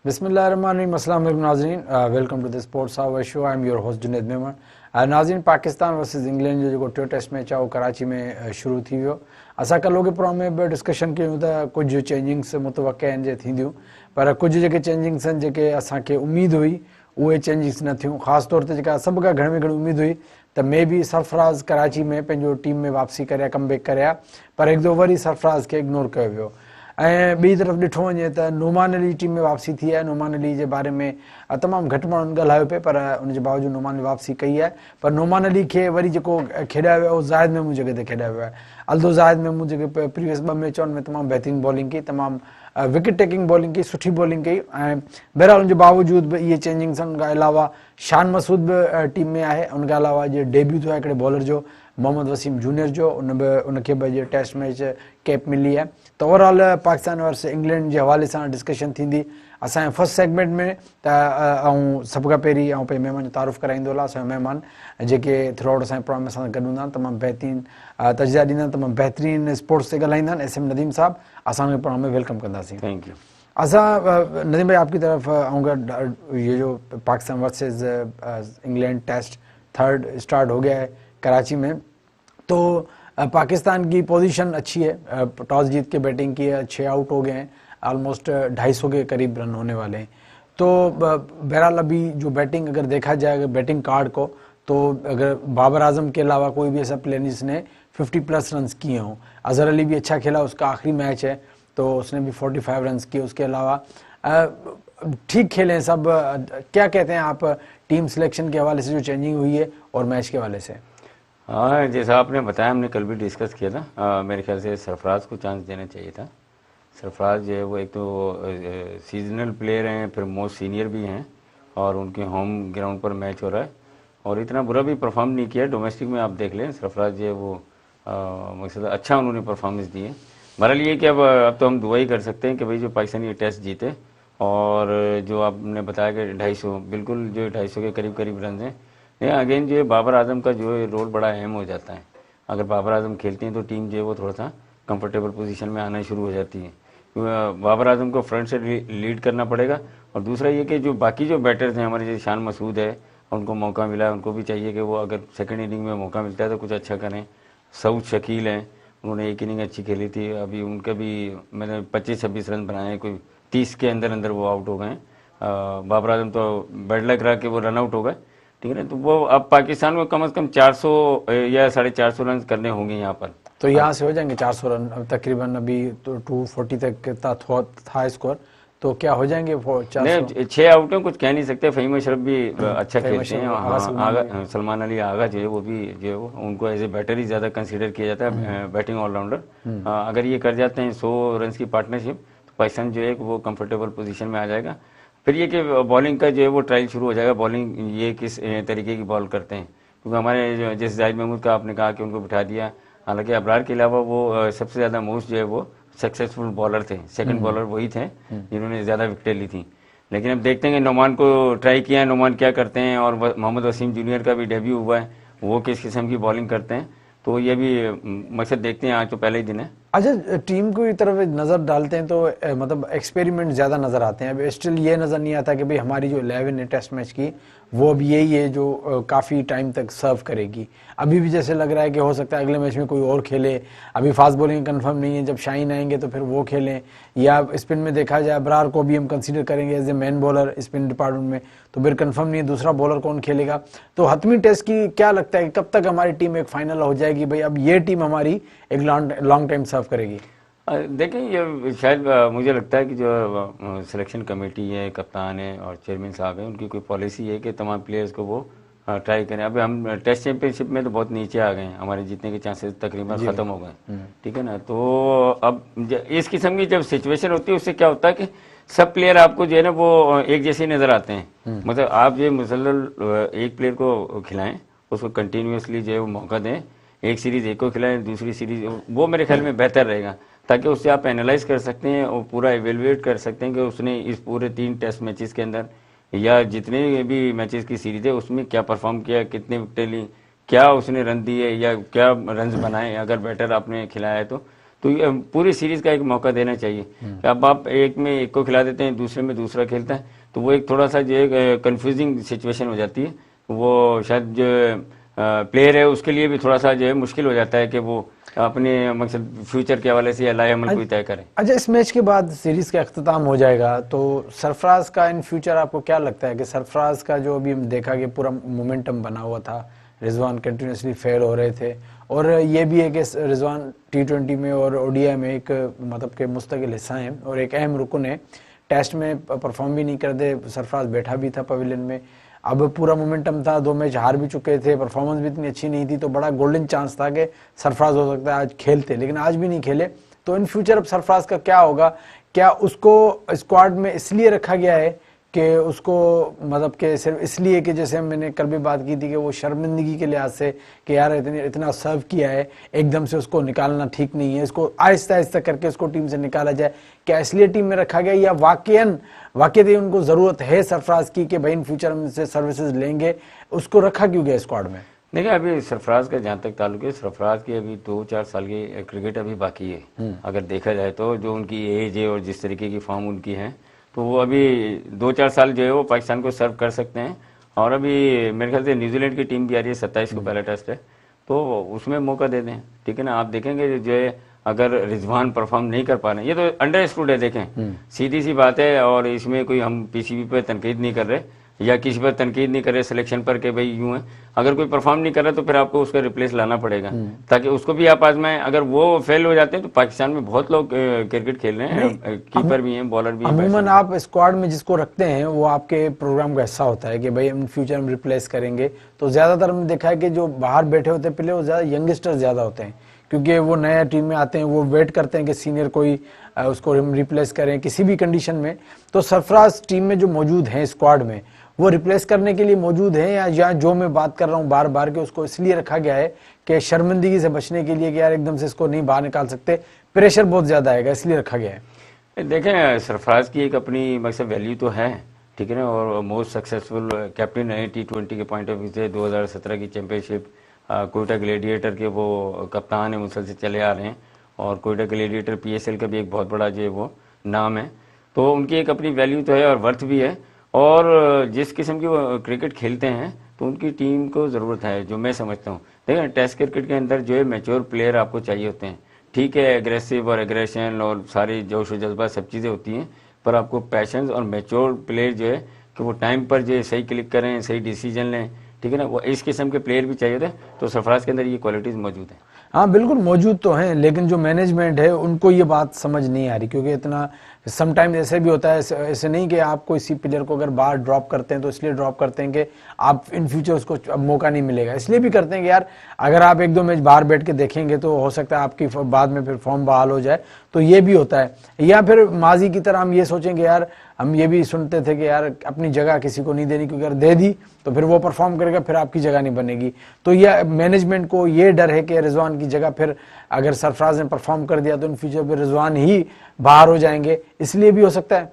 बिस्मिल्लाहिर्रहमानिर्रहीम। अस्सलाम वालेकुम नाज़रीन, welcome to the sports hour show. I am your host Junaid Memon. नाज़रीन, पाकिस्तान वर्सेस इंग्लैंड जो जेको टियों टेस्ट मैच आहे उहो कराची में शुरू थी वियो। असां कल्ह के प्रोग्राम में बि डिस्कशन कयूं त कुझु चेंजिंग्स मुतवक़्क़ा आहिनि जे थींदियूं, पर कुझु जेके चेंजिंग्स आहिनि जेके असांखे उमेद हुई उहे चेंजिंग्स न थियूं। ख़ासि तौर ते जेका सभ खां घणी में घणी उमेद हुई त मे बी सरफराज़ कराची में पंहिंजो टीम में वापसी करे कमबैक करे हा, पर हिकु दफ़ो वरी सरफराज़ खे इग्नोर कयो वियो। ऐं ॿी तरफ़ ॾिठो वञे त नुमान अली टीम में वापसी थी आहे। नुमान अली जे बारे में तमामु घटि माण्हुनि ॻाल्हायो पिए, पर उनजे बावजूदि नुमान अली वापसी कई आहे। पर नुमान अली खे वरी जेको खेॾायो वियो उहो ज़ाहिद मेमू जॻह ते खेॾायो वियो आहे। अल्दो ज़ाहिद मेमू जेके प्रीवियस 2 मैचनि में तमामु बहितरीनु बॉलिंग कई, तमामु विकेट टेकिंग बॉलिंग कई, सुठी बॉलिंग कई। ऐं बहरहाल उनजे बावजूदि बि इहे चेंजिंग्स आहिनि। उनखां अलावा शान मसूद बि टीम में आहे। उनखां अलावा अॼु डेब्यू थियो आहे हिकिड़े बॉलर जो, मोहम्मद वसीम जूनियर जो, उनखे बि अॼु टेस्ट मैच कैप मिली आहे। त ओवरऑल पाकिस्तान वर्सेस इंग्लैंड जे हवाले सां डिस्कशन थींदी असांजे फर्स्ट सेगमेंट में। त ऐं सभ खां पहिरीं ऐं पंहिंजे महिमान जो तारुफ़ कराईंदो आहे असांजो महिमान जेके थ्रू आउट असांजे प्रोग्राम में असां गॾु हूंदा आहिनि, तमामु बहितरीनु तजिया ॾींदा आहिनि, तमामु बहितरीनु स्पोर्ट्स ते ॻाल्हाईंदा आहिनि। एस एम नदीम साहब, असांखे प्रोग्राम में वेलकम कंदासीं। Thank you. असां नदीम भाई आपकी तरफ आऊँगा। ये जो Pakistan versus England test third start हो गया है कराची में, तो पाकिस्तान की पोजीशन अच्छी है। टॉस जीत के बैटिंग की है, 6 आउट हो गए हैं, ऑलमोस्ट 250 के करीब रन होने वाले हैं। तो बहरहाल अभी जो बैटिंग अगर देखा जाए अगर बैटिंग कार्ड को, तो अगर बाबर आजम के अलावा कोई भी ऐसा प्लेयर जिसने 50+ रन्स किए हों, अजहर अली भी अच्छा खेला, उसका आखिरी मैच है तो उसने भी 45 रन्स किए। उसके अलावा ठीक खेले हैं सब। क्या कहते हैं आप टीम सिलेक्शन के हवाले से जो चेंजिंग हुई है और मैच के हवाले से? हाँ, जैसा आपने बताया, हमने कल भी डिस्कस किया था। मेरे ख्याल से सरफराज को चांस देना चाहिए था। सरफराज जो है वो एक तो सीजनल प्लेयर हैं, फिर मोस्ट सीनियर भी हैं, और उनके होम ग्राउंड पर मैच हो रहा है और इतना बुरा भी परफॉर्म नहीं किया। डोमेस्टिक में आप देख लें, सरफराज जो है वो मकसद अच्छा उन्होंने परफॉर्मेंस दी है। बहरहाल ये कि अब तो हम दुआ ही कर सकते हैं कि भाई जो पाकिस्तान ये टेस्ट जीते, और जो आपने बताया कि 250 बिल्कुल जो 250 के करीब करीब रन हैं। या अगेन जो है बाबर आजम का जो है रोल बड़ा अहम हो जाता है। अगर बाबर आजम खेलते हैं तो टीम जो है वो थोड़ा सा कंफर्टेबल पोजीशन में आना शुरू हो जाती है। बाबर आजम को फ्रंट से लीड करना पड़ेगा। और दूसरा ये कि जो बाकी जो बैटर्स हैं हमारे, जैसे शान मसूद है, उनको मौका मिला है, उनको भी चाहिए कि वो अगर सेकंड इनिंग में मौका मिलता है तो कुछ अच्छा करें। सऊद शकील हैं, उन्होंने एक इनिंग अच्छी खेली थी, अभी उनका भी मैंने 25-26 रन बनाए हैं, कोई 30 के अंदर अंदर वो आउट हो गए। बाबर आजम तो बैड लक रहा कि वो रन आउट हो गए, ठीक है ना। तो वो अब पाकिस्तान को कम से कम 400 या 450 रन करने होंगे यहाँ पर। तो यहाँ से हो जाएंगे 400 रन। तकरीबन अभी तो 240 तक था स्कोर, तो क्या हो जाएंगे 400? 6 आउट हैं, कुछ कह नहीं सकते। फ़हीम अशरफ भी अच्छा खेलते हैं। सलमान अली आगा जो है वो भी जो है वो उनको एज ए बैटर ही ज़्यादा कंसीडर किया जाता है, बैटिंग ऑलराउंडर। अगर ये कर जाते हैं 100 रन की पार्टनरशिप, तो पाकिस्तान जो है वो कंफर्टेबल पोजीशन में आ जाएगा। फिर ये कि बॉलिंग का जो है वो ट्रायल शुरू हो जाएगा। बॉलिंग ये किस तरीके की बॉल करते हैं, क्योंकि हमारे जैसे जाहिद महमूद का आपने कहा कि उनको बिठा दिया, हालांकि अबरार के अलावा वो सबसे ज़्यादा मोस्ट जो है वो सक्सेसफुल बॉलर थे, सेकंड बॉलर वही थे जिन्होंने ज़्यादा विकेटें ली थी। लेकिन अब देखते हैं कि नोमान को ट्राई किया है, नोमान क्या करते हैं, और मोहम्मद वसीम जूनियर का भी डेब्यू हुआ है, वो किस किस्म की बॉलिंग करते हैं। तो ये भी मकसद देखते हैं। आज तो पहले ही दिन है। अच्छा, टीम को तरफ नज़र डालते हैं तो मतलब एक्सपेरिमेंट ज़्यादा नज़र आते हैं। अब स्टिल ये नज़र नहीं आता कि भाई हमारी जो 11 है टेस्ट मैच की, वो अब यही है जो काफ़ी टाइम तक सर्व करेगी। अभी भी जैसे लग रहा है कि हो सकता है अगले मैच में कोई और खेले। अभी फास्ट बॉलिंग कंफर्म नहीं है, जब शाहीन आएंगे तो फिर वो खेलें, या स्पिन में देखा जाए अबरार को भी हम कंसीडर करेंगे as a main bowler spin department में, तो फिर कंफर्म नहीं है दूसरा बॉलर कौन खेलेगा। तो हतमी टेस्ट की क्या लगता है कि कब तक हमारी टीम एक फाइनल हो जाएगी, भाई अब ये टीम हमारी एक लॉन्ग टाइम सर्व करेगी? देखें, ये शायद मुझे लगता है कि जो सिलेक्शन कमेटी है, कप्तान है और चेयरमैन साहब हैं, उनकी कोई पॉलिसी है कि तमाम प्लेयर्स को वो ट्राई करें। अभी हम टेस्ट चैंपियनशिप में तो बहुत नीचे आ गए हैं, हमारे जीतने के चांसेस तकरीबन ख़त्म हो गए, ठीक है ना। तो अब इस किस्म की जब सिचुएशन होती है, उससे क्या होता है कि सब प्लेयर आपको जो है ना वो एक जैसे नज़र आते हैं। मतलब आप ये मुसलसल एक प्लेयर को खिलाएं, उसको कंटिन्यूसली जो है वो मौका दें, एक सीरीज़ एक को खिलाएं, दूसरी सीरीज़, वो मेरे ख्याल में बेहतर रहेगा, ताकि उससे आप एनालाइज कर सकते हैं और पूरा एवेलुएट कर सकते हैं कि उसने इस पूरे 3 टेस्ट मैचेस के अंदर या जितने भी मैचेस की सीरीज है उसमें क्या परफॉर्म किया, कितने विकेटें ली, क्या उसने रन दिए या क्या रन्स बनाए, अगर बैटर आपने खिलाया है तो तो ये पूरी सीरीज का एक मौका देना चाहिए कि अब आप एक में एक को खिला देते हैं, दूसरे में दूसरा खेलता है, तो वो एक थोड़ा सा जो कंफ्यूजिंग सिचुएशन हो जाती है। वो शायद जो प्लेयर है उसके लिए भी थोड़ा सा जो है मुश्किल हो जाता है कि वो अपने मकसद फ्यूचर के हवाले से या लाएअमल कोई तय करें। अच्छा, इस मैच के बाद सीरीज का अख्ताम हो जाएगा, तो सरफराज का इन फ्यूचर आपको क्या लगता है कि सरफराज का जो अभी देखा कि पूरा मोमेंटम बना हुआ था, रिजवान कंटिन्यूसली फेल हो रहे थे, और ये भी है कि रिजवान T20 में और ODI में एक मतलब के मुस्तकिल हिस्सा हैं और एक अहम रुकन है। टेस्ट में परफॉर्म भी नहीं करते, सरफराज बैठा भी था पवेलियन में, अब पूरा मोमेंटम था, 2 मैच हार भी चुके थे, परफॉर्मेंस भी इतनी अच्छी नहीं थी, तो बड़ा गोल्डन चांस था कि सरफराज हो सकता है आज खेलते, लेकिन आज भी नहीं खेले। तो इन फ्यूचर अब सरफराज का क्या होगा? क्या उसको स्क्वाड में इसलिए रखा गया है कि उसको मतलब कि सिर्फ इसलिए कि जैसे मैंने कल भी बात की थी कि वो शर्मिंदगी के लिहाज से कि यार इतना सर्व किया है, एकदम से उसको निकालना ठीक नहीं है, इसको आहिस्ता आहिस्ता करके उसको टीम से निकाला जाए, क्या इसलिए टीम में रखा गया, या वाकई उनको ज़रूरत है सरफराज की कि भाई इन फ्यूचर हम से सर्विसेज लेंगे, उसको रखा क्यों गया स्क्वाड में? देखिए, अभी सरफराज का जहाँ तक ताल्लुक है, सरफराज की अभी 2-4 साल की क्रिकेट अभी बाकी है। अगर देखा जाए तो जो उनकी एज है और जिस तरीके की फॉर्म उनकी है, तो वो अभी 2-4 साल जो है वो पाकिस्तान को सर्व कर सकते हैं। और अभी मेरे ख्याल से न्यूजीलैंड की टीम भी आ रही है, 27 को पहला टेस्ट है, तो उसमें मौका दे दें, ठीक है ना। आप देखेंगे जो है अगर रिजवान परफॉर्म नहीं कर पा रहे हैं, ये तो अंडरस्टूड है, देखें सीधी सी बात है, और इसमें कोई हम पीसीबी पे तनकीद नहीं कर रहे या किसी पर तनकीद नहीं कर रहे सिलेक्शन पर कि भाई यूं है। अगर कोई परफॉर्म नहीं कर रहा तो फिर आपको उसका रिप्लेस लाना पड़ेगा ताकि उसको भी आप आजमाएं। अगर वो फेल हो जाते हैं तो पाकिस्तान में बहुत लोग क्रिकेट खेल रहे हैं, कीपर भी हैं, बॉलर भी हैं। अमूमन आप स्क्वाड में जिसको रखते हैं वो आपके प्रोग्राम का हिस्सा होता है कि भाई इन फ्यूचर में रिप्लेस करेंगे, तो ज्यादातर हमने देखा है कि जो बाहर बैठे होते हैं पहले वो ज्यादा यंगस्टर ज्यादा होते हैं, क्योंकि वो नया टीम में आते हैं, वो वेट करते हैं कि सीनियर कोई उसको हम रिप्लेस करें किसी भी कंडीशन में। तो सरफराज टीम में जो मौजूद हैं स्क्वाड में, वो रिप्लेस करने के लिए मौजूद हैं, या जो मैं बात कर रहा हूँ बार बार कि उसको इसलिए रखा गया है कि शर्मिंदगी से बचने के लिए कि यार एकदम से इसको नहीं बाहर निकाल सकते, प्रेशर बहुत ज्यादा आएगा, इसलिए रखा गया है। देखें, सरफराज की एक अपनी मकसद वैल्यू तो है, ठीक है ना, और मोस्ट सक्सेसफुल कैप्टन है T20 के पॉइंट ऑफ व्यू से। 2017 की चैंपियनशिप कोयटा ग्लेडिएटर के वो कप्तान है, मुसलसल क्रिकेट आ रहे हैं, और कोयटा ग्लेडिएटर PSL का भी एक बहुत बड़ा जो है वो नाम है। तो उनकी एक अपनी वैल्यू तो है और वर्थ भी है, और जिस किस्म की वो क्रिकेट खेलते हैं तो उनकी टीम को ज़रूरत है, जो मैं समझता हूँ। देखिए, टेस्ट क्रिकेट के अंदर जो है मैच्योर प्लेयर आपको चाहिए होते हैं, ठीक है, एग्रेसिव और एग्रेशन और सारी जोश और जज्बा सब चीज़ें होती हैं, पर आपको पैशंस और मैच्योर प्लेयर जो है कि वो टाइम पर जो है सही क्लिक करें, सही डिसीजन लें, ठीक है ना, वो इस किस्म के प्लेयर भी चाहिए होते हैं। तो सरफराज के अंदर ये क्वालिटीज़ मौजूद हैं। हाँ बिल्कुल मौजूद तो हैं, लेकिन जो मैनेजमेंट है उनको ये बात समझ नहीं आ रही, क्योंकि इतना समटाइम ऐसे भी होता है, ऐसे नहीं कि आप कोई सी प्लेयर को अगर बाहर ड्रॉप करते हैं तो इसलिए ड्रॉप करते हैं कि आप इन फ्यूचर उसको अब मौका नहीं मिलेगा, इसलिए भी करते हैं कि यार अगर आप 1-2 मैच बाहर बैठ के देखेंगे तो हो सकता है आपकी बाद में फिर फॉर्म बहाल हो जाए, तो ये भी होता है। या फिर माजी की तरह हम ये सोचेंगे, यार हम ये भी सुनते थे कि यार अपनी जगह किसी को नहीं देनी, क्योंकि अगर दे दी तो फिर वो परफॉर्म करेगा, फिर आपकी जगह नहीं बनेगी। तो ये मैनेजमेंट को ये डर है कि रिजवान की जगह फिर अगर सरफराज ने परफॉर्म कर दिया तो इन फ्यूचर पे रिजवान ही बाहर हो जाएंगे, इसलिए भी हो सकता है।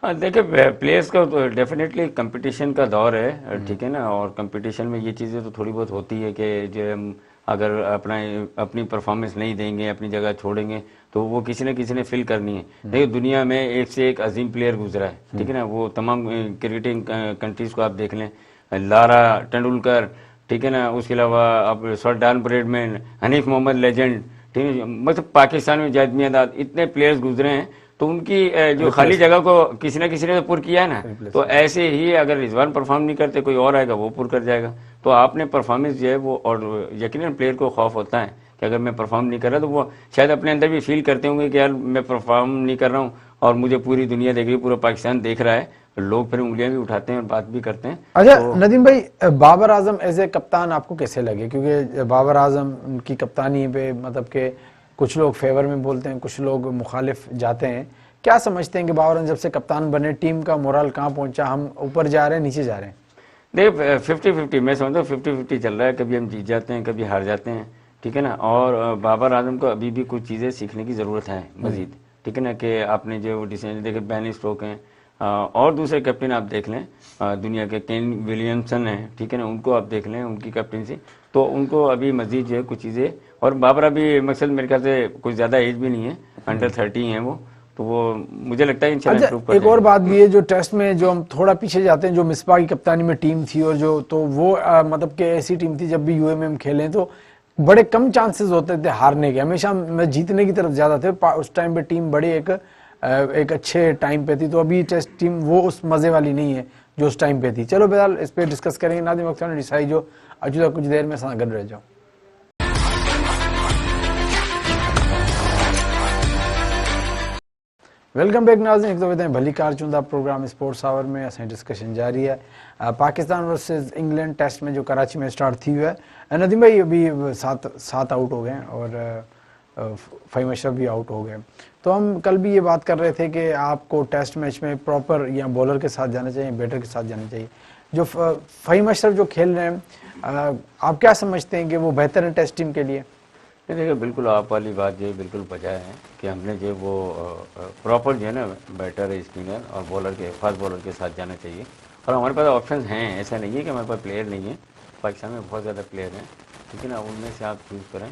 हाँ, देखिए, प्लेयर्स का तो डेफिनेटली कंपटीशन का दौर है, ठीक है ना, और कंपटीशन में ये चीज़ें तो थोड़ी बहुत होती है कि जो हम अगर अपनी परफॉर्मेंस नहीं देंगे, अपनी जगह छोड़ेंगे, तो वो किसी न किसी ने फिल करनी है। देखिए, दुनिया में एक से एक अजीम प्लेयर गुजरा है, ठीक है ना, वो तमाम क्रिकेटिंग कंट्रीज़ को आप देख लें, लारा तेंदुलकर, ठीक है ना, उसके अलावा अब सर्दार ब्रैडमैन, हनीफ मोहम्मद लेजेंड, ठीक है, मतलब पाकिस्तान में जाहिद मियांदाद, इतने प्लेयर्स गुजरे हैं, तो उनकी जो खाली जगह को किसी न किसी ने तो पुर किया है ना। तो ऐसे ही अगर रिजवान परफॉर्म नहीं करते, कोई और आएगा वो पुर कर जाएगा। तो आपने परफॉर्मेंस जो है वो, और यकीनन प्लेयर को खौफ होता है कि अगर मैं परफॉर्म नहीं कर रहा तो वो शायद अपने अंदर भी फील करते होंगे कि यार मैं परफॉर्म नहीं कर रहा हूँ और मुझे पूरी दुनिया देख रही है, पूरा पाकिस्तान देख रहा है, लोग फिर उंगलियां भी उठाते हैं और बात भी करते हैं। अच्छा तो नदीम भाई, बाबर आजम एज ए कप्तान आपको कैसे लगे? क्योंकि बाबर आजम की कप्तानी पे मतलब के कुछ लोग फेवर में बोलते हैं, कुछ लोग मुखालिफ जाते हैं, क्या समझते हैं कि बाबर आजम जब से कप्तान बने टीम का मोरल कहाँ पहुंचा, हम ऊपर जा रहे हैं नीचे जा रहे हैं? देखिए, 50-50 मैं समझता हूँ 50-50 चल रहा है, कभी हम जीत जाते हैं, कभी हार जाते हैं, ठीक है ना। और बाबर आजम को अभी भी कुछ चीज़ें सीखने की ज़रूरत है मजीद, ठीक है ना, कि आपने जो डिसीजन देखे, बैन स्टोक हैं और दूसरे कैप्टन आप देख लें दुनिया के, केन विलियमसन हैं, ठीक है ना, उनको आप देख लें, उनकी कैप्टनसी, तो उनको अभी मजीद जो है कुछ चीज़ें और बाबरा भी मकसद मेरे ख्याल से कुछ ज़्यादा एज भी नहीं है, अंडर 30 हैं वो, तो वो मुझे लगता है इंशाल्लाह अच्छा, इंप्रूव कर एक और जाएंगे। बात भी है, जो टेस्ट में जो हम थोड़ा पीछे जाते हैं, जो मिसबा की कप्तानी में टीम थी, और जो तो वो मतलब कि ऐसी टीम थी, जब भी यूएमएम खेलें तो बड़े कम चांसेस होते थे हारने के, हमेशा मैं जीतने की तरफ ज्यादा थे। उस टाइम पे टीम बड़ी एक अच्छे टाइम पे थी। तो अभी टेस्ट टीम वो उस मजे वाली नहीं है जो उस टाइम पे थी। चलो बहरहाल इस पे डिस्कस करेंगे। नादिम अख्तर डिसाई जो अजूदा कुछ देर में सागर रह जाओ। वेलकम बैक नाज़रीन, एक दफ़े भली कार चूंदा प्रोग्राम स्पोर्ट्स आवर में असें डिस्कशन जारी है। पाकिस्तान वर्सेस इंग्लैंड टेस्ट में जो कराची में स्टार्ट थी हुआ है। नदीम भाई अभी सात आउट हो गए हैं और फ़हीम अशरफ भी आउट हो गए। तो हम कल भी ये बात कर रहे थे कि आपको टेस्ट मैच में प्रॉपर या बॉलर के साथ जाना चाहिए, बैटर के साथ जाना चाहिए। जो फ़हीम अशरफ जो खेल रहे हैं, आप क्या समझते हैं कि वो बेहतर है टेस्ट टीम के लिए? नहीं देखिए, बिल्कुल आप वाली बात जो है बिल्कुल बजाय है कि हमने जो वो प्रॉपर जो है ना बैटर, स्पिनर और बॉलर के फास्ट बॉलर के साथ जाना चाहिए। और हमारे पास ऑप्शंस हैं, ऐसा नहीं है कि हमारे पास प्लेयर नहीं है। पाकिस्तान में बहुत ज़्यादा प्लेयर हैं, ठीक है ना, उनमें से आप चूज़ करें।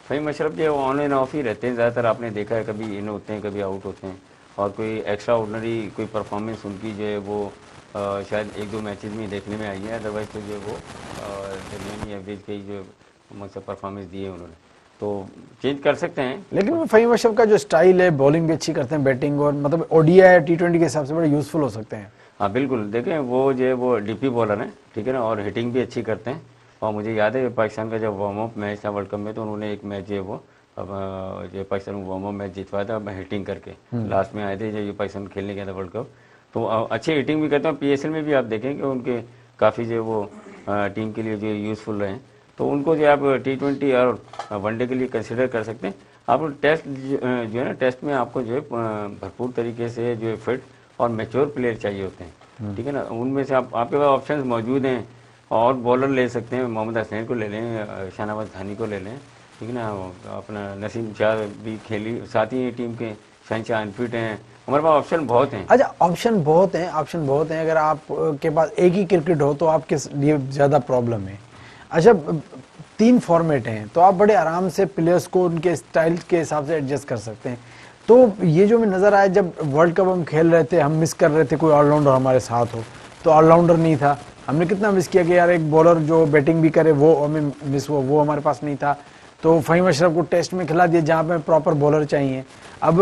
फ़हीम अशरफ जो ऑन एंड ऑफ ही रहते हैं ज़्यादातर, आपने देखा है, कभी इन होते हैं कभी आउट होते हैं। और कोई एक्स्ट्रा ऑर्डनरी कोई परफॉर्मेंस उनकी जो है वो शायद एक दो मैचेस में देखने में आई है। अदरवाइज़ तो जो है वो दरमियानी एवरेज की जो मतलब परफॉर्मेंस दी है उन्होंने, तो चेंज कर सकते हैं। लेकिन वो फ़हीम अशरफ का जो स्टाइल है, बॉलिंग भी अच्छी करते हैं, बैटिंग, और मतलब ओडीआई T20 के हिसाब से बड़े यूजफुल हो सकते हैं। हाँ बिल्कुल, देखें वो जो है वो डीपी बॉलर हैं, ठीक है ना, और हिटिंग भी अच्छी करते हैं। और मुझे याद है पाकिस्तान का जब वार्म अप मैच था वर्ल्ड कप में, तो उन्होंने एक मैच जो है वो अब जो पाकिस्तान में वार्म अप मैच जितवाया था हिटिंग करके। लास्ट में आए थे जब ये पाकिस्तान खेलने गया था वर्ल्ड कप, तो अच्छी हिटिंग भी करते हैं। PSL में भी आप देखें कि उनके काफ़ी जो है वो टीम के लिए जो यूज़फुल रहे, तो उनको जो आप T20 और वनडे के लिए कंसिडर कर सकते हैं। आप टेस्ट जो है ना, टेस्ट में आपको जो है भरपूर तरीके से जो है फिट और मैच्योर प्लेयर चाहिए होते हैं, ठीक है ना। उनमें से आपके पास ऑप्शंस मौजूद हैं। और बॉलर ले सकते हैं, मोहम्मद हसनैन को ले लें, शाहनवाज धानी को ले लें, ठीक है ना। अपना नसीम शाह भी खेली, साथ ही टीम के शहनशाह अनफिट हैं। हमारे पास ऑप्शन बहुत हैं। अच्छा, ऑप्शन बहुत हैं, ऑप्शन बहुत हैं। अगर आप के पास एक ही क्रिकेट हो तो आपके लिए ज़्यादा प्रॉब्लम है। अच्छा, 3 फॉर्मेट हैं तो आप बड़े आराम से प्लेयर्स को उनके स्टाइल के हिसाब से एडजस्ट कर सकते हैं। तो ये जो हमें नज़र आया, जब वर्ल्ड कप हम खेल रहे थे, हम मिस कर रहे थे कोई ऑलराउंडर हमारे साथ हो। तो ऑलराउंडर नहीं था, हमने कितना मिस किया कि यार एक बॉलर जो बैटिंग भी करे वो हमें मिस हुआ, वो हमारे पास नहीं था। तो फ़हीम अशरफ को टेस्ट में खिला दिया जहाँ पे प्रॉपर बॉलर चाहिए। अब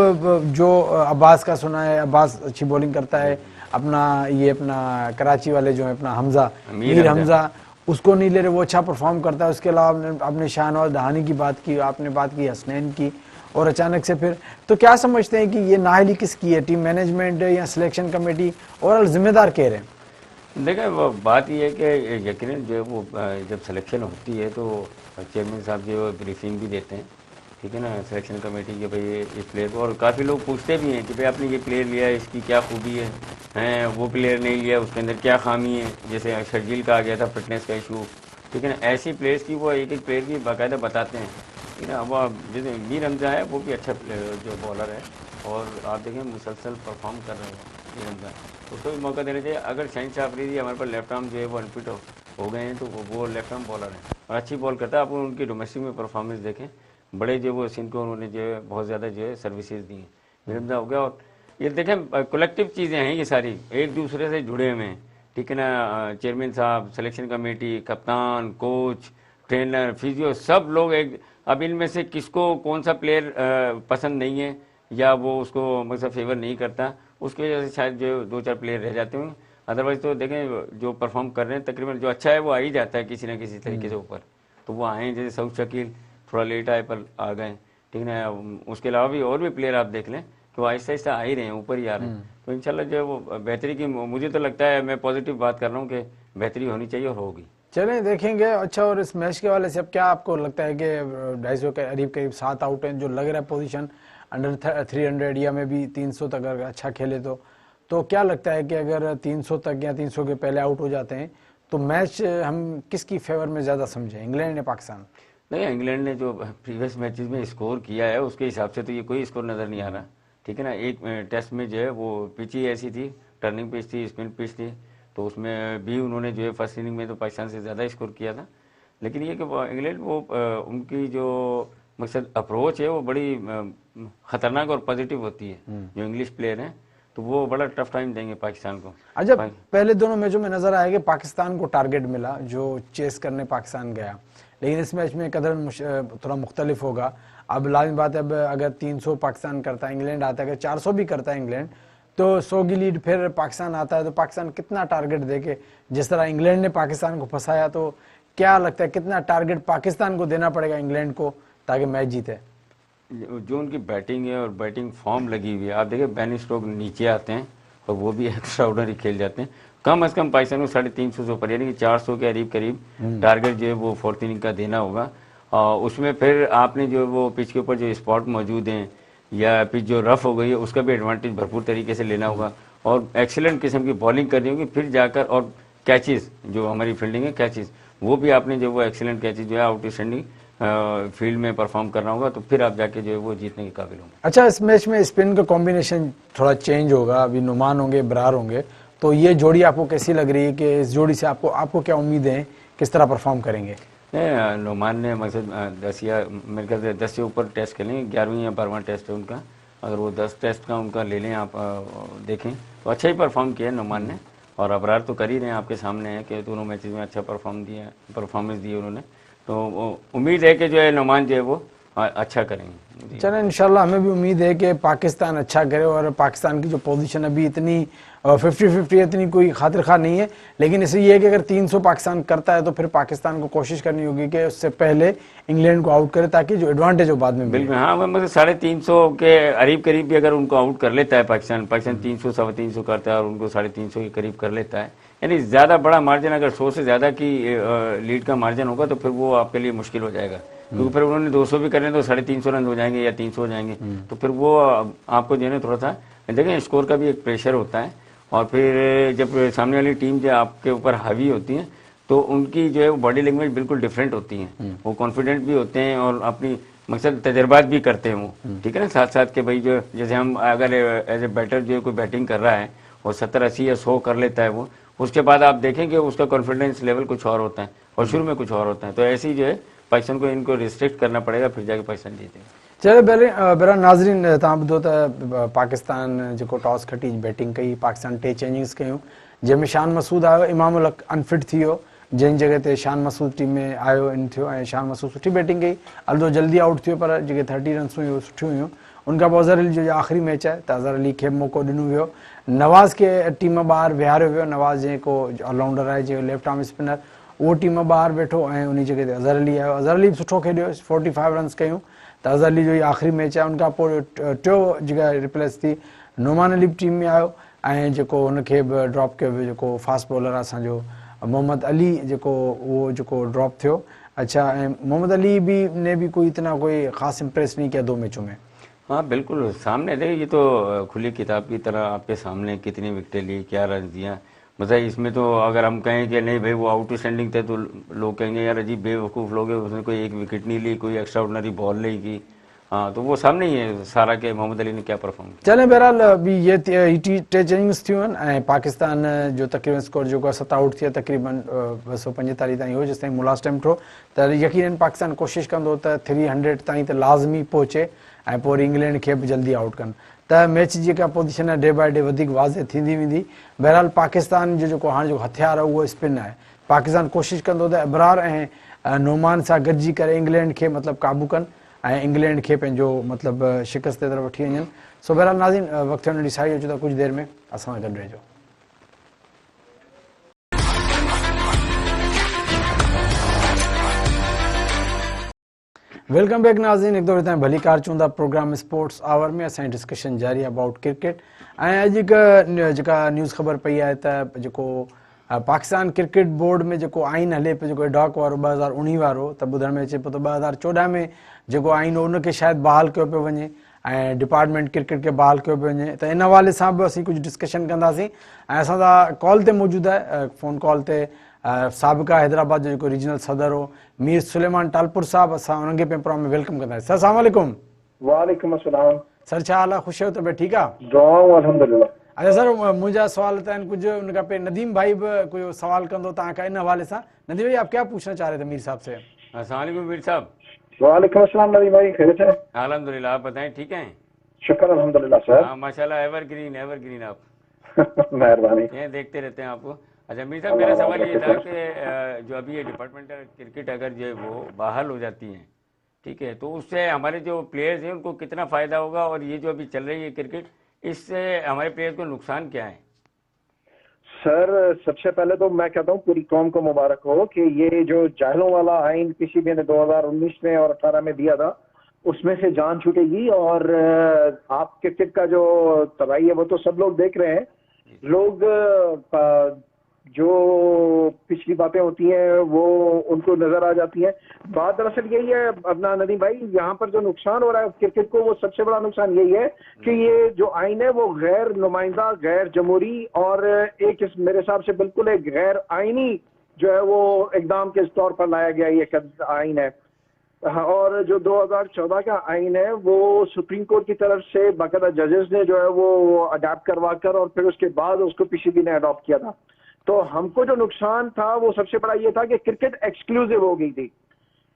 जो अब्बास का सुना है, अब्बास अच्छी बॉलिंग करता है। अपना कराची वाले जो है अपना हमजा, मीर हमजा, उसको नहीं ले रहे, वो अच्छा परफॉर्म करता है। उसके अलावा आपने शाहनवाज दहानी की बात की, आपने बात की हसनैन की, और अचानक से फिर तो क्या समझते हैं कि ये नाअहली किसकी है? टीम मैनेजमेंट या सिलेक्शन कमेटी? और जिम्मेदार कह रहे हैं? देखिए वो बात ये है कि यकीनन जो है वो जब सिलेक्शन होती है तो चेयरमैन साहब जो है ब्रीफिंग भी देते हैं, ठीक है ना, सिलेक्शन कमेटी के भाई इस प्लेयर को। और काफ़ी लोग पूछते भी हैं कि भाई आपने ये प्लेयर लिया है, इसकी क्या खूबी है, वो प्लेयर नहीं लिया, उसके अंदर क्या खामी है। जैसे शर्जील का आ गया था फिटनेस का इशू, ठीक है ना, ऐसी प्लेयर्स की वो एक एक प्लेयर की बाकायदा बताते हैं, ठीक है ना। वो जैसे मीर हमजा है, वो भी अच्छा जो बॉलर है, और आप देखें मुसलसल परफॉर्म कर रहे हैं मीर हमजा, उसको भी मौका देना चाहिए। अगर शहनशाह अफरीदी हमारे पास लेफ्ट आर्म जो है वो अनफिट हो गए हैं, तो वो लेफ्ट आर्म बॉलर है और अच्छी बॉल करता है। आप उनकी डोमेस्टिक में परफॉर्मेंस देखें, बड़े जो वो सिंध को उन्होंने जो है बहुत ज़्यादा जो है सर्विसेज दी हैं, मीर हमजा हो गया। और ये देखें कलेक्टिव चीज़ें हैं, ये सारी एक दूसरे से जुड़े हुए हैं, ठीक है ना। चेयरमैन साहब, सिलेक्शन कमेटी, कप्तान, कोच, ट्रेनर, फिजियो, सब लोग एक। अब इनमें से किसको कौन सा प्लेयर पसंद नहीं है या वो उसको मतलब फेवर नहीं करता, उसकी वजह से शायद जो 2-4 प्लेयर रह जाते हैं। अदरवाइज तो देखें जो परफॉर्म कर रहे हैं तकरीबन जो अच्छा है वो आ ही जाता है किसी ना किसी तरीके से ऊपर। तो वो आए हैं, जैसे सऊद शकील थोड़ा लेट आए पर आ गए, ठीक है ना। उसके अलावा भी और भी प्लेयर आप देख लें कि वो आहिस्ता आहिस्ता आ ही रहे हैं, ऊपर ही आ रहे हैं। तो इंशाल्लाह जो है वो बेहतरी की, मुझे तो लगता है, मैं पॉजिटिव बात कर रहा हूँ कि बेहतरी होनी चाहिए और होगी। चलें देखेंगे। अच्छा, और इस मैच के वाले से अब क्या आपको लगता है कि 250 के करीब 7 आउट हैं, जो लग रहा है पोजीशन अंडर 300 या में भी 300 तक अगर अच्छा खेले तो क्या लगता है कि अगर 300 तक या 300 के पहले आउट हो जाते हैं तो मैच हम किसकी फेवर में ज़्यादा समझें, इंग्लैंड या पाकिस्तान? नहीं, इंग्लैंड ने जो प्रीवियस मैचेस में स्कोर किया है उसके हिसाब से तो ये कोई स्कोर नज़र नहीं आ रहा, ठीक है ना। एक टेस्ट में जो है वो पिच ही ऐसी थी, टर्निंग पिच थी, स्पिन पिच थी, तो उसमें भी उन्होंने जो है फर्स्ट इनिंग में तो पाकिस्तान से ज़्यादा स्कोर किया था। लेकिन ये कि इंग्लैंड वो उनकी जो मकसद अप्रोच है वो बड़ी खतरनाक और पॉजिटिव होती है। जो इंग्लिश प्लेयर हैं तो वो बड़ा टफ टाइम देंगे पाकिस्तान को। अच्छा, पहले दोनों मैचों में नजर आया कि पाकिस्तान को टारगेट मिला जो चेस करने पाकिस्तान गया, लेकिन इस मैच में कदर थोड़ा मुख्तलिफ होगा। अब लाजिम बात है, अब अगर 300 पाकिस्तान करता है, इंग्लैंड आता है, अगर 400 भी करता है इंग्लैंड, तो 100 की लीड फिर पाकिस्तान आता है, तो पाकिस्तान कितना टारगेट दे के, जिस तरह इंग्लैंड ने पाकिस्तान को फंसाया, तो क्या लगता है कितना टारगेट पाकिस्तान को देना पड़ेगा इंग्लैंड को ताकि मैच जीते? जो उनकी बैटिंग है और बैटिंग फॉर्म लगी हुई है, आप देखिए बेन स्टोक्स नीचे आते हैं और वो भी एक्स्ट्रा ऑर्डिनरी खेल जाते हैं। कम अज कम पाकिस्तान को 350 से ऊपर यानी कि 400 के करीब टारगेट जो है वो 4th इनिंग का देना होगा। और उसमें फिर आपने जो वो पिच के ऊपर जो स्पॉट मौजूद हैं या पिच जो रफ हो गई है उसका भी एडवांटेज भरपूर तरीके से लेना होगा और एक्सीलेंट किस्म की बॉलिंग करनी होगी, फिर जाकर और कैचेस जो हमारी फील्डिंग है कैचेस वो भी आपने जो वो एक्सीलेंट कैचेस जो है आउटस्टैंडिंग फील्ड में परफॉर्म करना होगा, तो फिर आप जाके जो है वो जीतने के काबिल होंगे। अच्छा, इस मैच में स्पिन का कॉम्बिनेशन थोड़ा चेंज होगा, अभी नुमान होंगे, बरार होंगे, तो ये जोड़ी आपको कैसी लग रही है कि इस जोड़ी से आपको क्या उम्मीदें हैं, किस तरह परफॉर्म करेंगे? नुमान ने मकसद 10 या मेरे ख्याल से 10 से ऊपर टेस्ट खेलें, 11वीं या 12वां टेस्ट है उनका, अगर वो 10 टेस्ट का उनका ले लें आप देखें तो अच्छा ही परफॉर्म किया नुमान ने। और अबरार तो कर ही रहे हैं, आपके सामने है कि दोनों मैचेस में अच्छा परफॉर्मेंस दी उन्होंने, तो उम्मीद है कि जो है नुमान जो है वो अच्छा करेंगे। चलो इंशाल्लाह, हमें भी उम्मीद है कि पाकिस्तान अच्छा करे और पाकिस्तान की जो पोजीशन अभी इतनी 50-50 इतनी कोई खातिर खा नहीं है, लेकिन इसे ये है कि अगर 300 पाकिस्तान करता है तो फिर पाकिस्तान को कोशिश करनी होगी कि उससे पहले इंग्लैंड को आउट करे ताकि जो एडवांटेज हो बाद में। बिल्कुल हाँ, मतलब 350 के करीब भी अगर उनको आउट कर लेता है पाकिस्तान 300 350 करता है और उनको 350 के करीब कर लेता है, यानी ज़्यादा बड़ा मार्जिन, अगर 100 से ज़्यादा की लीड का मार्जिन होगा तो फिर वो आपके लिए मुश्किल हो जाएगा, क्योंकि फिर उन्होंने 200 भी करने तो 350 रन हो जाएंगे या 300 हो जाएंगे, तो फिर वो आपको जो है थोड़ा सा देखें स्कोर का भी एक प्रेशर होता है। और फिर जब सामने वाली टीम जो आपके ऊपर हावी होती है तो उनकी जो है वो बॉडी लैंग्वेज बिल्कुल डिफरेंट होती है, वो कॉन्फिडेंट भी होते हैं और अपनी मकसद तजर्बात भी करते हैं वो, ठीक है ना, साथ साथ के भाई जो जैसे हम अगर एज ए बैटर जो है कोई बैटिंग कर रहा है और 70-80 या 100 कर लेता है वो, उसके बाद आप देखेंगे उसका कॉन्फिडेंस लेवल कुछ और होता है और शुरू में कुछ और होता है, तो ऐसे ही जो है पाकिस्तान को इनको रिस्ट्रिक्ट करना पड़ेगा, फिर जाके पाकिस्तान जीतेगा। चलो बेरा नाज़रीन, तव्हां ॿुधो त पाकिस्तान जेको टॉस खटी बैटिंग कई, पाकिस्तान 3 चेंजिंग्स कयूं, जंहिंमें शान मसूद आयो, इमाम उल हक अनफिट थी वियो, जंहिं जॻह ते शान मसूद टीम में आयो इन थियो ऐं शान मसूद सुठी बैटिंग कई, अलदो जल्दी आउट थियो पर जेके 30 रन्स हुयूं उहे सुठियूं हुयूं। उनखां पोइ अज़हर अली जो आख़िरी मैच आहे त अज़हर अली खे मौक़ो ॾिनो वियो, नवाज़ खे टीम ॿाहिरि विहारियो वियो, नवाज़ जेको ऑलराउंडर आहे, जेको लेफ्ट आर्म स्पिनर, उहो टीम ॿाहिरि वेठो ऐं उन जॻह ते अज़हर अली आयो। अज़हर अली बि सुठो खेॾियो, 45 रन्स कयूं, त अज़हर अली जो ई आख़िरी मैच आहे। उनखां पोइ टियों जॻह रिप्लेस थी नोमान अली बि टीम में आयो ऐं जेको हुनखे बि ड्रॉप कयो वियो, जेको फास्ट बॉलर आहे असांजो मोहम्मद अली, जेको उहो जेको ड्रॉप थियो। अच्छा, ऐं मोहम्मद अली भी ने भी कोई इतना कोई ख़ास इम्प्रेस नहीं किया 2 मैचों में। हाँ बिल्कुल, सामने देखिए ये तो खुली किताब की तरह आपके सामने कितनी विकेटें ली, क्या रन दिया, मतलब इसमें तो अगर हम कहें कि नहीं भाई वो आउटस्टैंडिंग थे तो लोग कहेंगे यार अजीब बेवकूफ़ लोग हैं, उसने कोई एक विकेट नहीं ली, कोई एक्स्ट्रा ऑर्डिनरी बॉल नहीं की। हाँ, तो वो सामने ही है सारा के मोहम्मद अली ने क्या परफॉर्म किया। चलें, बहरहाल अभी ये 3 चेंजिंग्स थियूं आहिनि ऐं पाकिस्तान जो तक़रीबन स्कोर जेको आहे 7 आउट थिया तक़रीबन 245 ताईं हो, जेसिताईं मुलाज़ टाइम थियो त यकीनन पाकिस्तान कोशिशि कंदो त 300 ताईं त लाज़मी पहुचे ऐं पोइ वरी इंग्लैंड खे बि जल्दी आउट कनि त मैच जेका पोजीशन आहे डे बाय डे वधीक वाज़े थींदी वेंदी। बहरहाल पाकिस्तान जो जेको हाणे जेको हथियार आहे उहो स्पिन आहे। पाकिस्तान कोशिशि कंदो त अबरार ऐं नोमान सां गॾिजी करे इंग्लैंड खे मतिलबु क़ाबू कनि ऐं इंग्लैंड खे पंहिंजो मतिलबु शिकस्त तरफ़ वठी वञनि। सो बहरहाल नाज़रीन, वक़्तु हुन ॾींहुं साई अचो त कुझु देरि में असां सां गॾु रहिजो। वेलकम बैक नाज़रीन, एक दफ़ो तव्हां भली कार चूंदा प्रोग्राम स्पोर्ट्स आवर में असांजी डिस्कशन जारी आहे अबाउट क्रिकेट। ऐं अॼु हिकु जेका न्यूज़ ख़बर पई आहे त जेको पाकिस्तान क्रिकेट बोर्ड में जेको आइन हले पियो, जेको एडॉक वारो 2019 वारो, त ॿुधण में अचे पियो त 2014 में जेको आइन हो उनखे शायदि बहाल कयो पियो वञे ऐं डिपार्टमेंट क्रिकेट खे बहाल कयो पियो वञे। त इन हवाले सां बि असीं कुझु डिस्कशन कंदासीं ऐं असां सां कॉल ते मौजूदु आहे, फ़ोन कॉल ते साबिक़ा हैदराबाद जो जेको रीजनल सदर हो मीर सुलेमान टालपुर साहब, असां उन्हनि खे पंहिंजे प्रोग्राम में वेलकम कंदासीं। सर अस्सलाम वालेकुम। वालेकुम अस्सलाम। सर छा हाल आहे, ख़ुशि आहियो? तबियत ठीकु आहे? दुआऊं अल्हम्दुलिल्लाह। अच्छा सर, मुंहिंजा सवाल त आहिनि कुझु, उन खां पहिरीं नदीम भाई बि कोई सवाल कंदो तव्हां खां इन हवाले सां। नदीम भाई, आप क्या पूछना चाह रहे थे मीर साहब से? अस्सलाम वालेकुम मीर साहब। वालेकुम अस्सलाम नदीम भाई, खैरियत है? अल्हम्दुलिल्लाह, आप बताएं ठीक हैं? शुक्र अल्हम्दुलिल्लाह सर। हाँ माशाल्लाह, एवरग्रीन आप मेहरबानी। ये देखते रहते हैं आपको। अच्छा मीर साहब, अल्लाह मेरा अल्लाह सवाल ये बरकत था सर। कि जो अभी ये डिपार्टमेंटल क्रिकेट अगर जो है वो बहाल हो जाती है, ठीक है, तो उससे हमारे जो प्लेयर्स हैं उनको कितना फ़ायदा होगा, और ये जो अभी चल रही है क्रिकेट, इससे हमारे प्लेयर्स को नुकसान क्या है? सर सबसे पहले तो मैं कहता हूँ पूरी कौम को मुबारक हो कि ये जो जाहिलों वाला आइन पीसीबी ने 2019 में और 18 में दिया था, उसमें से जान छूटेगी। और आप क्रिकेट का जो तबाही है वो तो सब लोग देख रहे हैं। लोग जो पिछली बातें होती हैं वो उनको नजर आ जाती है। बात दरअसल यही है अपना नदीम भाई, यहाँ पर जो नुकसान हो रहा है क्रिकेट को, वो सबसे बड़ा नुकसान यही है कि ये जो आइन है वो गैर नुमाइंदा, गैर जमहूरी और मेरे हिसाब से बिल्कुल एक गैर आइनी जो है वो इकदाम के तौर पर लाया गया ये आइन है। और जो 2014 का आइन है वो सुप्रीम कोर्ट की तरफ से बाकायदा जजेस ने जो है वो अडेप्ट करवा कर और फिर उसके बाद उसको पीसीबी ने अडॉप्ट किया था। तो हमको जो नुकसान था वो सबसे बड़ा ये था कि क्रिकेट एक्सक्लूसिव हो गई थी।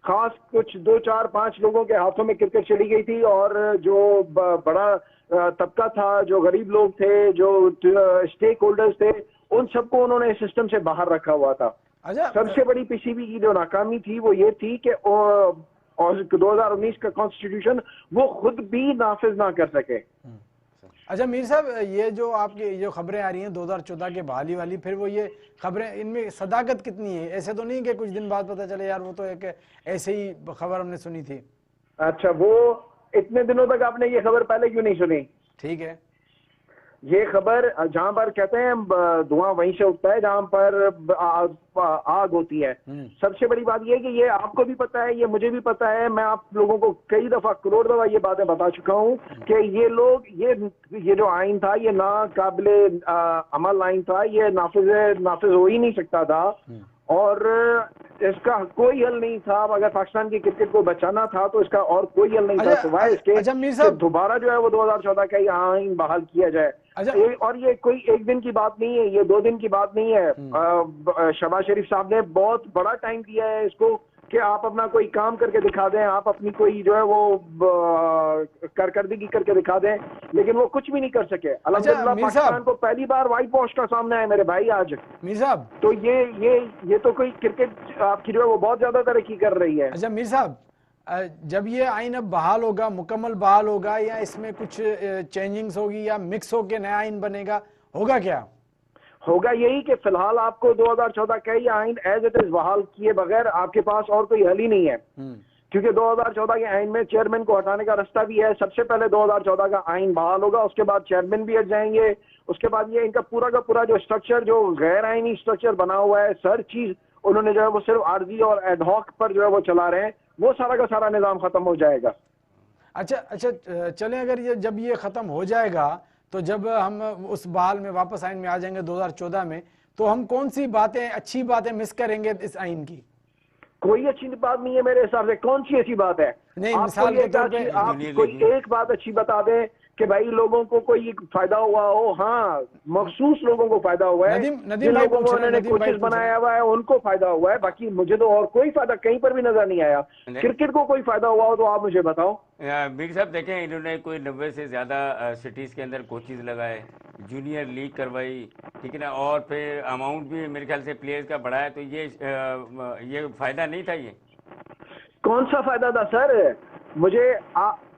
खास कुछ 2 4 5 लोगों के हाथों में क्रिकेट चली गई थी, और जो बड़ा तबका था, जो गरीब लोग थे, जो स्टेक होल्डर्स थे, उन सबको उन्होंने इस सिस्टम से बाहर रखा हुआ था। अच्छा सबसे बड़ी पीसीबी की जो नाकामी थी वो ये थी कि और 2019 का कॉन्स्टिट्यूशन वो खुद भी नाफिज ना कर सके। अच्छा मीर साहब, ये जो आपकी जो खबरें आ रही हैं 2014 के बहाली वाली, फिर वो ये खबरें, इनमें सदाकत कितनी है? ऐसे तो नहीं कि कुछ दिन बाद पता चले यार वो तो एक ऐसे ही खबर हमने सुनी थी। अच्छा, वो इतने दिनों तक आपने ये खबर पहले क्यों नहीं सुनी? ठीक है, ये खबर जहां पर कहते हैं धुआं वहीं से उठता है जहां पर आग होती है। सबसे बड़ी बात ये है कि ये आपको भी पता है, ये मुझे भी पता है, मैं आप लोगों को कई दफा करोड़ दफा ये बातें बता चुका हूं कि ये लोग ये जो आइन था ये ना काबिले अमल आइन था, ये नाफिज हो ही नहीं सकता था, और इसका कोई हल नहीं था। अगर पाकिस्तान की क्रिकेट को बचाना था तो इसका और कोई हल नहीं था, सिवाय इसके अच्छा मीर कि साहब, दोबारा जो है वो 2014 का ये आइन बहाल किया जाए। अच्छा और ये कोई एक दिन की बात नहीं है, ये 2 दिन की बात नहीं है। शहबाज शरीफ साहब ने बहुत बड़ा टाइम दिया है इसको कि आप अपना कोई काम करके दिखा दें, आप अपनी कोई जो है वो कारकर्दगी करके दिखा दें, लेकिन वो कुछ भी नहीं कर सके। अल्हम्दुलिल्लाह मीर साहब, पाकिस्तान को पहली बार व्हाइट वॉश का सामना है मेरे भाई आज। मीर साहब, तो ये तो कोई क्रिकेट आपकी जो है वो बहुत ज्यादा तरक्की कर रही है। अच्छा मीर साहब, जब ये आइन अब बहाल होगा, मुकम्मल बहाल होगा, या इसमें कुछ चेंजिंग्स होगी या मिक्स होके नया आइन बनेगा, होगा क्या? होगा यही कि फिलहाल आपको 2014 का ही आइन एज इट इज बहाल किए बगैर आपके पास और कोई हल ही नहीं है, क्योंकि 2014 के आइन में चेयरमैन को हटाने का रास्ता भी है। सबसे पहले 2014 का आइन बहाल होगा, उसके बाद चेयरमैन भी हट जाएंगे, उसके बाद ये इनका पूरा का पूरा जो स्ट्रक्चर, जो गैर आइनी स्ट्रक्चर बना हुआ है, हर चीज उन्होंने जो है वो सिर्फ आर्जी और एडहॉक पर जो है वो चला रहे हैं, वो सारा का सारा निजाम खत्म हो जाएगा। अच्छा, चलें, अगर ये जब ये खत्म हो जाएगा तो जब हम उस बहाल में वापस आइन में आ जाएंगे 2014 में, तो हम कौन सी बातें, अच्छी बातें मिस करेंगे इस आइन की? कोई अच्छी बात नहीं है मेरे हिसाब से। कौन सी अच्छी बात है? नहीं, आप मिसाल के तौर पे आप कोई एक बात अच्छी बता दें कि भाई लोगों को कोई फायदा हुआ हो। हाँ, मखसूस लोगों को फायदा हुआ है, नदीम जिन भाई लोगों को उन्होंने कोचेस बनाया हुआ है उनको फायदा हुआ है, बाकी मुझे तो और कोई फायदा कहीं पर भी नजर नहीं आया। क्रिकेट को कोई फायदा हुआ हो तो आप मुझे बताओ। मीर साहब देखें, इन्होंने कोई 90 से ज़्यादा सिटीज़ के अंदर कोचेज़ लगाए, जूनियर लीग करवाई, ठीक है ना, और फिर अमाउंट भी मेरे ख्याल से प्लेयर्स का बढ़ाया, तो ये फ़ायदा नहीं था? ये कौन सा फायदा था सर? मुझे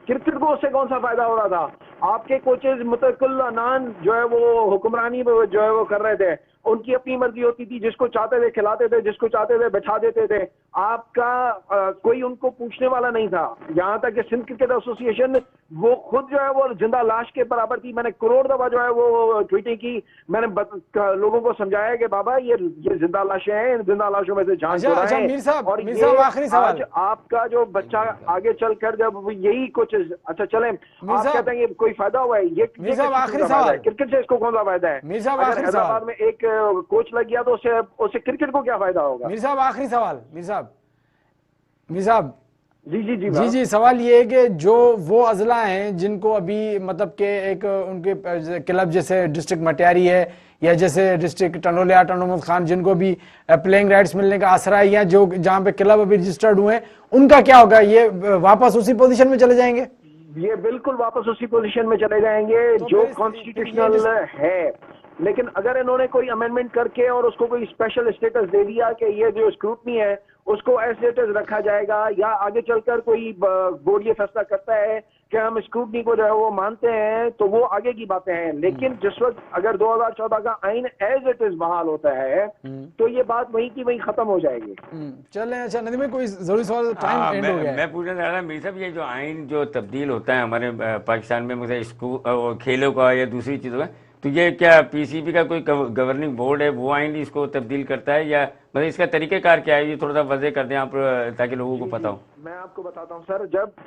क्रिकेट को उससे कौन सा फायदा हो रहा था? आपके कोचेज मुतकुल अनान जो है वो हुक्मरानी जो है वो कर रहे थे, उनकी अपनी मर्जी होती थी, जिसको चाहते थे खिलाते थे, जिसको चाहते थे बैठा देते थे। आपका कोई उनको पूछने वाला नहीं था। यहाँ तक कि सिंध क्रिकेट एसोसिएशन वो खुद जो है वो जिंदा लाश के बराबर थी। मैंने करोड़ दफा जो है वो ट्वीटें की, मैंने लोगों को समझाया कि बाबा ये जिंदा लाशें हैं, जिंदा लाशों में से जान अच्छा मीर साहब, आखिरी सवाल, आपका जो बच्चा आगे चलकर जब यही कुछ, अच्छा चलें, आप कहते हैं कोई फायदा हुआ है? ये आखिरी सवाल, क्रिकेट से इसको कौन सा फायदा है? मीर साहब, अगर हैदराबाद में एक कोच लग गया तो उससे क्रिकेट को क्या फायदा होगा? मीर साहब आखिरी सवाल, मीर साहब जी जी जी जी जी, सवाल ये है कि जो वो अजला हैं जिनको अभी मतलब के एक उनके क्लब जैसे डिस्ट्रिक्ट मटियारी है या जैसे डिस्ट्रिक्ट टनोले ऑटोनोमस खान, जिनको भी प्लेइंग राइट्स मिलने का आसरा है, या जो जहाँ पे क्लब अभी रजिस्टर्ड हुए हैं, उनका क्या होगा? ये वापस उसी पोजीशन में चले जाएंगे? ये बिल्कुल वापस उसी पोजीशन में चले जाएंगे तो जो फिर ये कॉन्स्टिट्यूशनल है। लेकिन अगर इन्होंने कोई अमेंडमेंट करके और उसको कोई स्पेशल स्टेटस दे दिया कि ये जो स्क्रूटनी है उसको एज स्टेटस रखा जाएगा, या आगे चलकर कोई बोर्ड ये फैसला करता है कि हम स्क्रूटनी को जो है वो मानते हैं, तो वो आगे की बातें हैं। लेकिन जिस वक्त अगर 2014 का आइन एज इट इज बहाल होता है तो ये बात वहीं की वहीं खत्म हो जाएगी। चलें। अच्छा नदीम भाई, कोई जरूरी सवाल? टाइम एंड हो गया है। मैं पूछना चाह रहा मेरी साहब, ये जो आइन जो तब्दील होता है हमारे पाकिस्तान में, मतलब स्कूल खेलों का या दूसरी चीज़ों का, तो ये क्या पीसीबी का कोई गवर्निंग बोर्ड है वो आइन इसको तब्दील करता है, या मतलब इसका तरीक़ेकार क्या है? ये थोड़ा सा वजह कर दें आप ताकि लोगों को पता हो। मैं आपको बताता हूँ सर,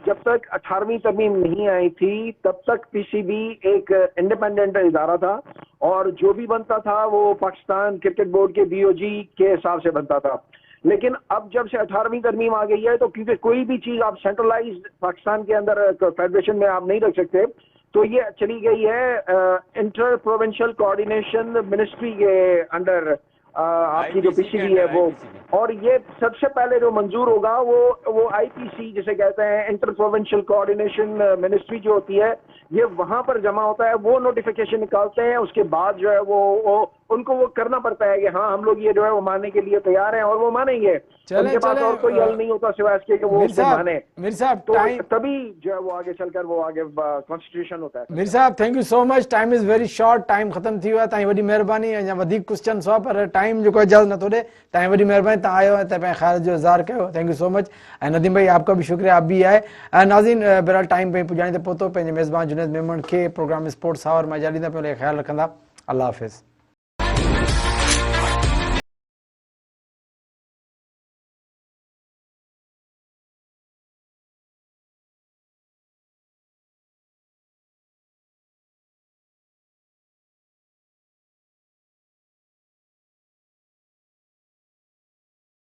जब तक 18वीं तरमीम नहीं आई थी तब तक पीसीबी एक इंडिपेंडेंट इदारा था, और जो भी बनता था वो पाकिस्तान क्रिकेट बोर्ड के बीओजी के हिसाब से बनता था। लेकिन अब जब से 18वीं तरमीम आ गई है, तो क्योंकि कोई भी चीज आप सेंट्रलाइज्ड पाकिस्तान के अंदर फेडरेशन में आप नहीं रख सकते, तो ये चली गई है इंटर प्रोविंशियल कोऑर्डिनेशन मिनिस्ट्री के अंडर, आपकी जो पीसीबी है वो। और ये सबसे पहले जो मंजूर होगा वो आईपीसी जिसे कहते हैं, इंटर प्रोविंशियल कोऑर्डिनेशन मिनिस्ट्री जो होती है, ये वहां पर जमा होता है, वो नोटिफिकेशन निकालते हैं। उसके बाद जो है वो उनको वो करना पड़ता है कि हाँ हम लोग ये जो है वो मानने के लिए तैयार हैं, और वो मानेंगे। उनके पास और कोई हल नहीं होता सिवाय इसके कि वो उसे माने। मीर साहब तो टाइम, तभी जो है वो आगे चलकर वो आगे कॉन्स्टिट्यूशन होता है। मीर साहब thank you so much, time is very short, time ख़त्म थी वियो आहे। तव्हांजी वॾी महिरबानी। अञा वधीक क्वेश्चन हुआ पर टाइम जो इजाज़त नथो ॾे। तव्हांजी वॾी महिरबानी, तव्हां आयो ऐं पंहिंजे ख़्याल जो इज़हार कयो। Thank you so much. ऐं नदीम भाई आपका भी शुक्रिया, आप भी आए। ऐं नाज़रीन बहरहाल टाइम पे पुॼाणे ते पहुतो। पंहिंजे मेज़बान जुनैद मेमन खे प्रोग्राम स्पोर्ट्स आवर मां इजाज़त ॾींदा, पंहिंजो ख़्यालु रखंदा। अल्लाह हाफ़िज़।